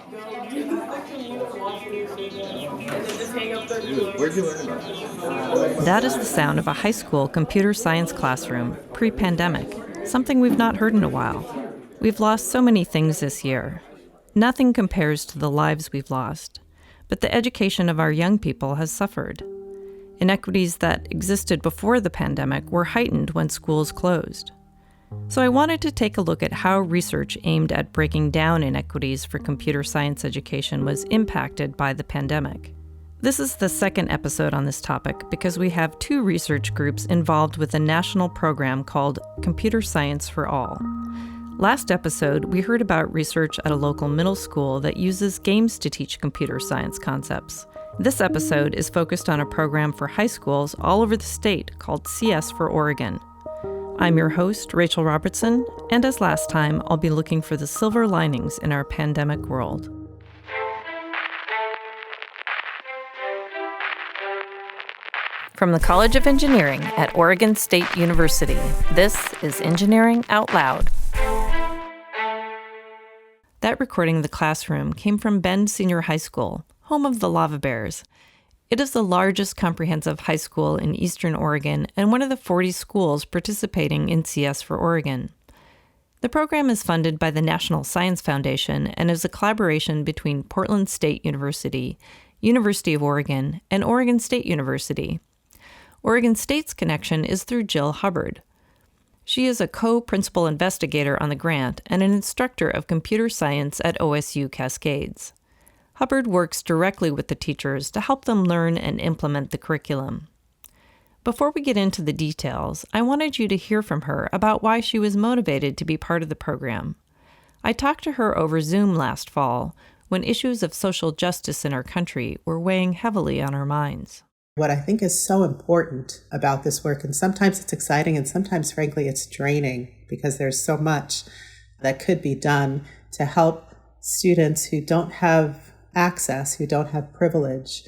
Where'd you learn about this? That is the sound of a high school computer science classroom pre-pandemic, something we've not heard in a while. We've lost so many things this year. Nothing compares to the lives we've lost, but the education of our young people has suffered. Inequities that existed before the pandemic were heightened when schools closed. So I wanted to take a look at how research aimed at breaking down inequities for computer science education was impacted by the pandemic. This is the second episode on this topic because we have two research groups involved with a national program called Computer Science for All. Last episode, we heard about research at a local middle school that uses games to teach computer science concepts. This episode is focused on a program for high schools all over the state called CS for Oregon. I'm your host, Rachel Robertson, and as last time, I'll be looking for the silver linings in our pandemic world. From the College of Engineering at Oregon State University, this is Engineering Out Loud. That recording of the classroom came from Bend Senior High School, home of the Lava Bears. It is the largest comprehensive high school in Eastern Oregon and one of the 40 schools participating in CS for Oregon. The program is funded by the National Science Foundation and is a collaboration between Portland State University, University of Oregon, and Oregon State University. Oregon State's connection is through Jill Hubbard. She is a co-principal investigator on the grant and an instructor of computer science at OSU Cascades. Hubbard works directly with the teachers to help them learn and implement the curriculum. Before we get into the details, I wanted you to hear from her about why she was motivated to be part of the program. I talked to her over Zoom last fall when issues of social justice in our country were weighing heavily on our minds. What I think is so important about this work, and sometimes it's exciting and sometimes, frankly, it's draining because there's so much that could be done to help students who don't have access, who don't have privilege,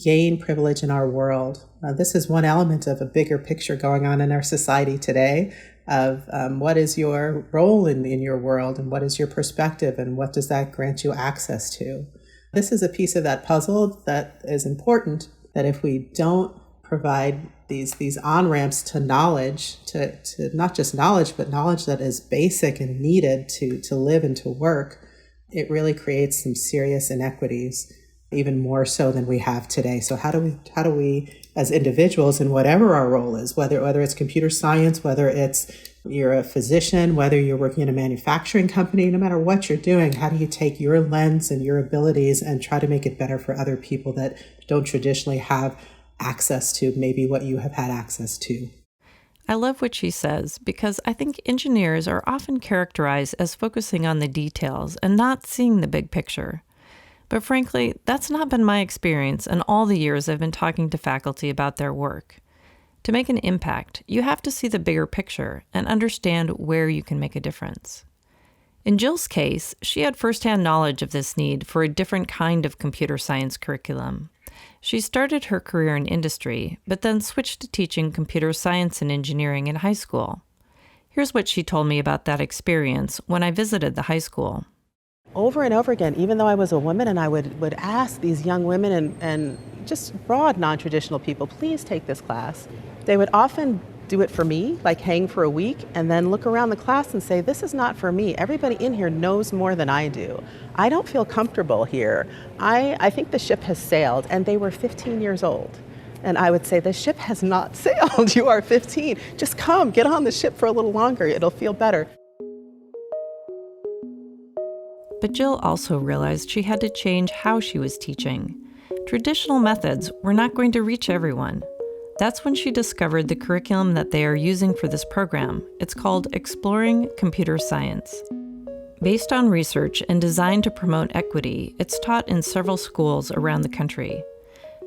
gain privilege in our world. This is one element of a bigger picture going on in our society today of what is your role in your world and what is your perspective and what does that grant you access to. This is a piece of that puzzle that is important, that if we don't provide these on-ramps to knowledge, to not just knowledge, but knowledge that is basic and needed to live and to work, it really creates some serious inequities, even more so than we have today. So how do we as individuals, and whatever our role is, whether it's computer science, whether it's you're a physician, whether you're working in a manufacturing company, no matter what you're doing, how do you take your lens and your abilities and try to make it better for other people that don't traditionally have access to maybe what you have had access to? I love what she says because I think engineers are often characterized as focusing on the details and not seeing the big picture. But frankly, that's not been my experience in all the years I've been talking to faculty about their work. To make an impact, you have to see the bigger picture and understand where you can make a difference. In Jill's case, she had firsthand knowledge of this need for a different kind of computer science curriculum. She started her career in industry, but then switched to teaching computer science and engineering in high school. Here's what she told me about that experience when I visited the high school. Over and over again, even though I was a woman, and I would ask these young women and just broad non-traditional people, please take this class. They would often do it for me, like hang for a week, and then look around the class and say, this is not for me. Everybody in here knows more than I do. I don't feel comfortable here. I think the ship has sailed, and they were 15 years old. And I would say, the ship has not sailed. You are 15. Just come, get on the ship for a little longer. It'll feel better. But Jill also realized she had to change how she was teaching. Traditional methods were not going to reach everyone. That's when she discovered the curriculum that they are using for this program. It's called Exploring Computer Science. Based on research and designed to promote equity, it's taught in several schools around the country.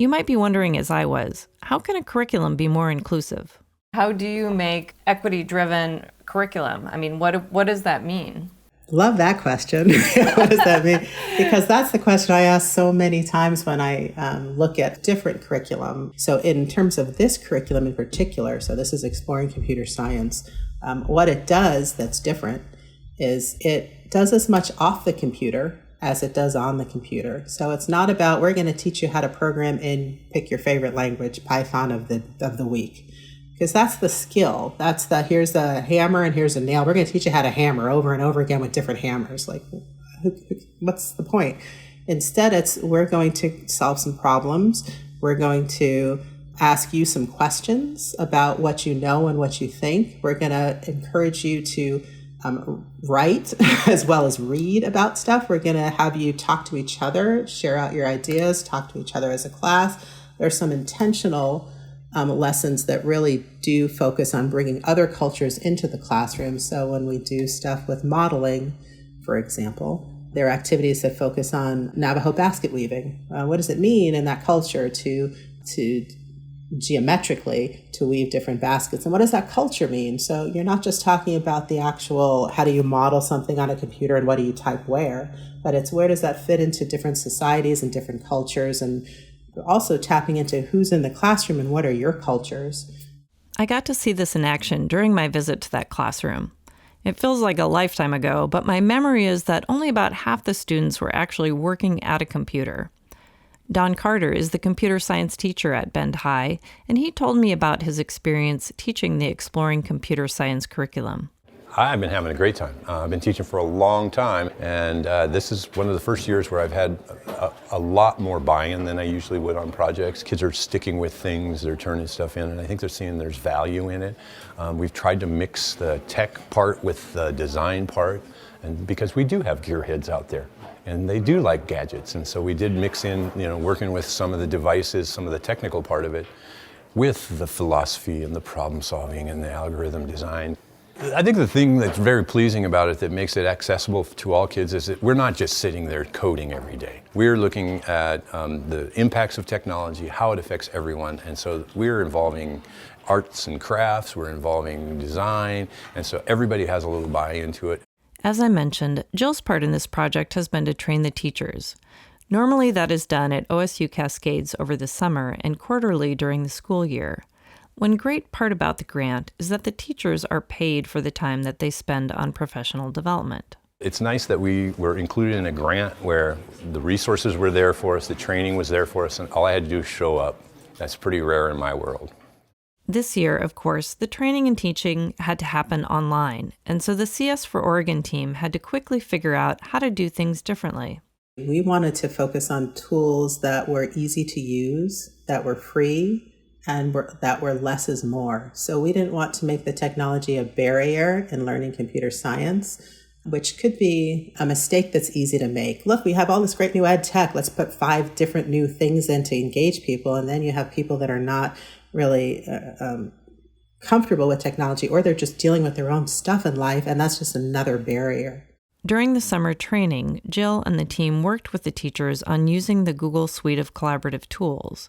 You might be wondering, as I was, how can a curriculum be more inclusive? How do you make equity-driven curriculum? I mean, what does that mean? Love that question. What does that mean? Because that's the question I ask so many times when I look at different curriculum. So in terms of this curriculum in particular, so this is Exploring Computer Science, what it does that's different is it does as much off the computer as it does on the computer. So it's not about, we're going to teach you how to program in, pick your favorite language, Python of the week. Because that's the skill. That's the, here's a hammer and here's a nail. We're going to teach you how to hammer over and over again with different hammers. Like, what's the point? Instead, we're going to solve some problems. We're going to ask you some questions about what you know and what you think. We're going to encourage you to write as well as read about stuff. We're going to have you talk to each other, share out your ideas, talk to each other as a class. There's some intentional lessons that really do focus on bringing other cultures into the classroom. So when we do stuff with modeling, for example, there are activities that focus on Navajo basket weaving. What does it mean in that culture to geometrically to weave different baskets? And what does that culture mean? So you're not just talking about the actual, how do you model something on a computer and what do you type where, but it's where does that fit into different societies and different cultures, and also tapping into who's in the classroom and what are your cultures. I got to see this in action during my visit to that classroom. It feels like a lifetime ago, but my memory is that only about half the students were actually working at a computer. Don Carter is the computer science teacher at Bend High, and he told me about his experience teaching the Exploring Computer Science curriculum. I've been having a great time. I've been teaching for a long time, and this is one of the first years where I've had a lot more buy-in than I usually would on projects. Kids are sticking with things, they're turning stuff in, and I think they're seeing there's value in it. We've tried to mix the tech part with the design part, and because we do have gearheads out there, and they do like gadgets, and so we did mix in, working with some of the devices, some of the technical part of it, with the philosophy and the problem solving and the algorithm design. I think the thing that's very pleasing about it that makes it accessible to all kids is that we're not just sitting there coding every day. We're looking at the impacts of technology, how it affects everyone, and so we're involving arts and crafts, we're involving design, and so everybody has a little buy-in to it. As I mentioned, Jill's part in this project has been to train the teachers. Normally that is done at OSU Cascades over the summer and quarterly during the school year. One great part about the grant is that the teachers are paid for the time that they spend on professional development. It's nice that we were included in a grant where the resources were there for us, the training was there for us, and all I had to do was show up. That's pretty rare in my world. This year, of course, the training and teaching had to happen online, and so the CS for Oregon team had to quickly figure out how to do things differently. We wanted to focus on tools that were easy to use, that were free, and that were less is more. So we didn't want to make the technology a barrier in learning computer science, which could be a mistake that's easy to make. Look, we have all this great new ed tech. Let's put 5 different new things in to engage people. And then you have people that are not really comfortable with technology, or they're just dealing with their own stuff in life. And that's just another barrier. During the summer training, Jill and the team worked with the teachers on using the Google suite of collaborative tools.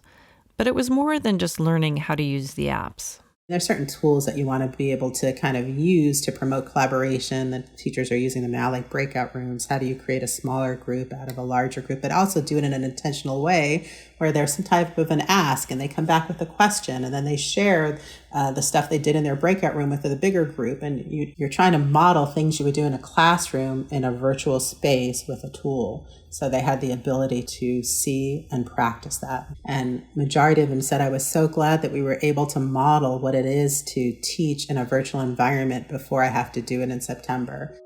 But it was more than just learning how to use the apps. There are certain tools that you want to be able to kind of use to promote collaboration. The teachers are using them now, like breakout rooms. How do you create a smaller group out of a larger group, but also do it in an intentional way where there's some type of an ask and they come back with a question and then they share the stuff they did in their breakout room with the bigger group. And you're trying to model things you would do in a classroom in a virtual space with a tool. So they had the ability to see and practice that. And majority of them said, I was so glad that we were able to model what it is to teach in a virtual environment before I have to do it in September.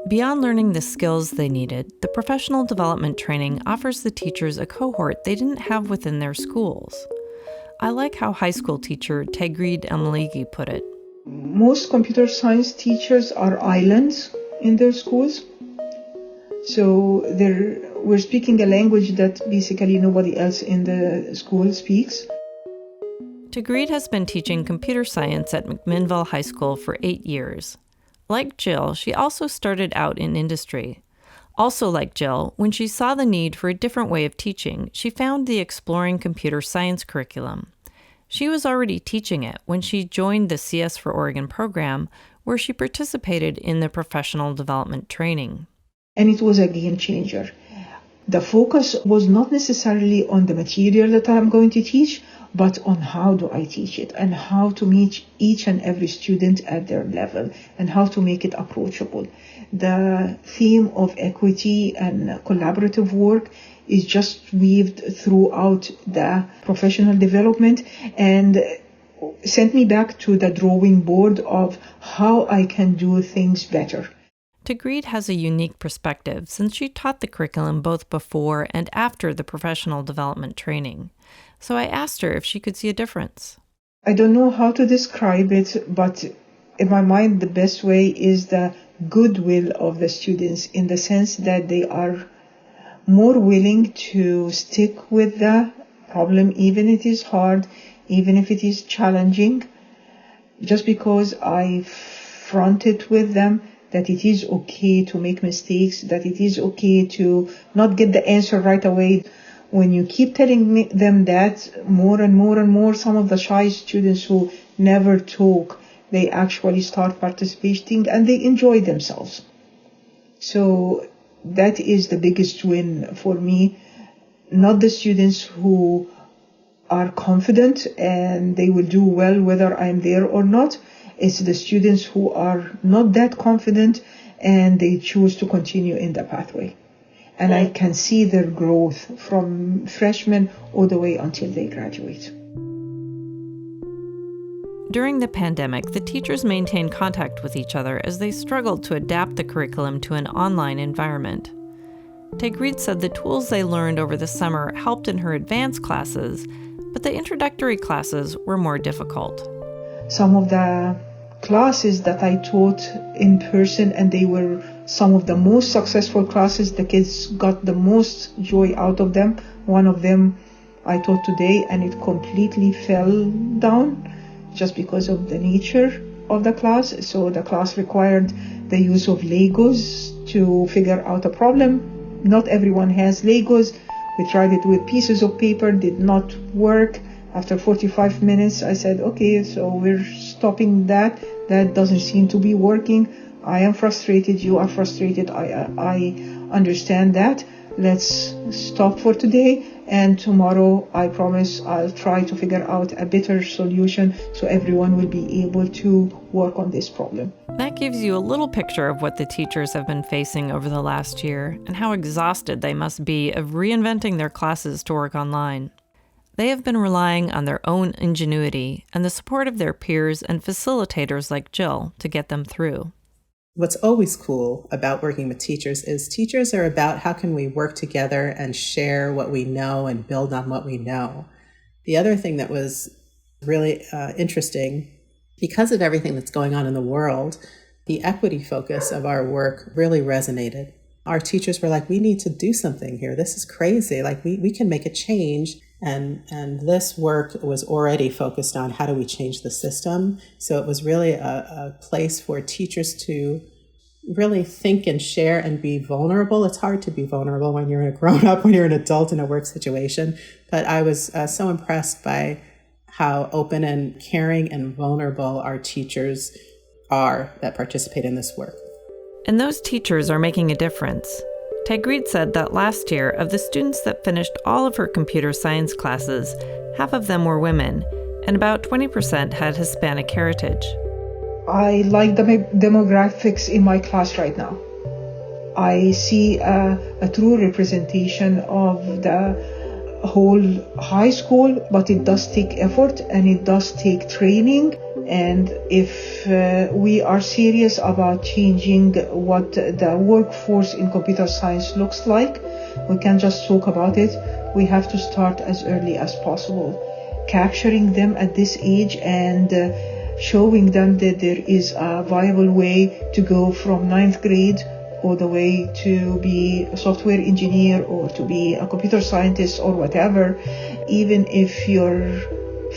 Beyond learning the skills they needed, the professional development training offers the teachers a cohort they didn't have within their schools. I like how high school teacher Tegreed Elmaligi put it. Most computer science teachers are islands in their schools. So we're speaking a language that basically nobody else in the school speaks. Tegreed has been teaching computer science at McMinnville High School for 8 years. Like Jill, she also started out in industry. Also like Jill, when she saw the need for a different way of teaching, she found the Exploring Computer Science curriculum. She was already teaching it when she joined the CS for Oregon program, where she participated in the professional development training. And it was a game changer. The focus was not necessarily on the material that I'm going to teach, but on how do I teach it and how to meet each and every student at their level and how to make it approachable. The theme of equity and collaborative work is just weaved throughout the professional development and sent me back to the drawing board of how I can do things better. Tagreed has a unique perspective since she taught the curriculum both before and after the professional development training. So I asked her if she could see a difference. I don't know how to describe it, but in my mind, the best way is the goodwill of the students in the sense that they are more willing to stick with the problem, even if it is hard, even if it is challenging, just because I front it with them that it is okay to make mistakes, that it is okay to not get the answer right away. When you keep telling them that more and more and more, some of the shy students who never talk, they actually start participating and they enjoy themselves. So that is the biggest win for me. Not the students who are confident and they will do well whether I'm there or not. It's the students who are not that confident and they choose to continue in the pathway. And I can see their growth from freshmen all the way until they graduate. During the pandemic, the teachers maintained contact with each other as they struggled to adapt the curriculum to an online environment. Tagreed said the tools they learned over the summer helped in her advanced classes, but the introductory classes were more difficult. Some of the classes that I taught in person, and they were some of the most successful classes, the kids got the most joy out of them. One of them I taught today and it completely fell down just because of the nature of the class. So the class required the use of Legos to figure out a problem. Not everyone has Legos. We tried it with pieces of paper, did not work. After 45 minutes, I said, okay, so we're stopping that. That doesn't seem to be working. I am frustrated. You are frustrated. I understand that. Let's stop for today. And tomorrow, I promise I'll try to figure out a better solution so everyone will be able to work on this problem. That gives you a little picture of what the teachers have been facing over the last year and how exhausted they must be of reinventing their classes to work online. They have been relying on their own ingenuity and the support of their peers and facilitators like Jill to get them through. What's always cool about working with teachers is teachers are about how can we work together and share what we know and build on what we know. The other thing that was really interesting, because of everything that's going on in the world, the equity focus of our work really resonated. Our teachers were like, we need to do something here. This is crazy. Like we can make a change. And this work was already focused on how do we change the system. So it was really a place for teachers to really think and share and be vulnerable. It's hard to be vulnerable when you're a grown-up, when you're an adult in a work situation. But I was so impressed by how open and caring and vulnerable our teachers are that participate in this work. And those teachers are making a difference. Tagreed said that last year, of the students that finished all of her computer science classes, half of them were women, and about 20% had Hispanic heritage. I like the demographics in my class right now. I see a true representation of the whole high school, but it does take effort and it does take training. And if we are serious about changing what the workforce in computer science looks like, we can't just talk about it. We have to start as early as possible, capturing them at this age and showing them that there is a viable way to go from 9th grade all the way to be a software engineer or to be a computer scientist or whatever, even if your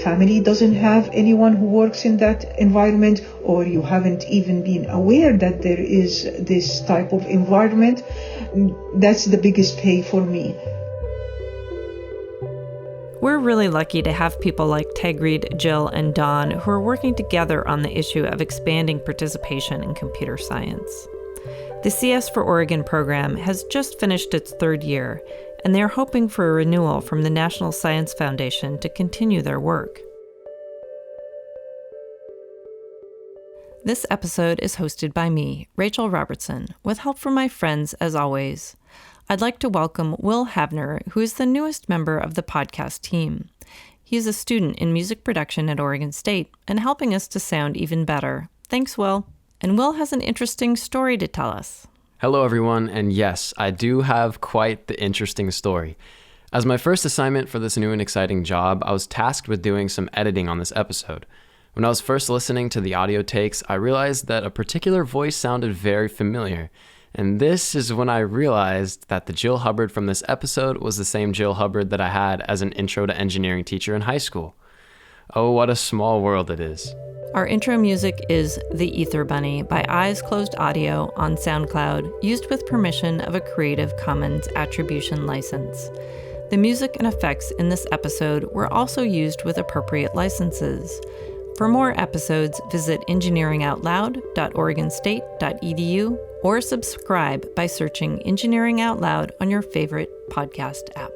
family doesn't have anyone who works in that environment, or you haven't even been aware that there is this type of environment. That's the biggest pay for me. We're really lucky to have people like Tagreed, Jill, and Dawn who are working together on the issue of expanding participation in computer science. The CS for Oregon program has just finished its 3rd year, and they are hoping for a renewal from the National Science Foundation to continue their work. This episode is hosted by me, Rachel Robertson, with help from my friends as always. I'd like to welcome Will Havner, who is the newest member of the podcast team. He is a student in music production at Oregon State and helping us to sound even better. Thanks, Will. And Will has an interesting story to tell us. Hello, everyone, and yes, I do have quite the interesting story. As my first assignment for this new and exciting job, I was tasked with doing some editing on this episode. When I was first listening to the audio takes, I realized that a particular voice sounded very familiar. And this is when I realized that the Jill Hubbard from this episode was the same Jill Hubbard that I had as an intro to engineering teacher in high school. Oh, what a small world it is. Our intro music is The Ether Bunny by Eyes Closed Audio on SoundCloud, used with permission of a Creative Commons Attribution license. The music and effects in this episode were also used with appropriate licenses. For more episodes, visit engineeringoutloud.oregonstate.edu or subscribe by searching Engineering Out Loud on your favorite podcast app.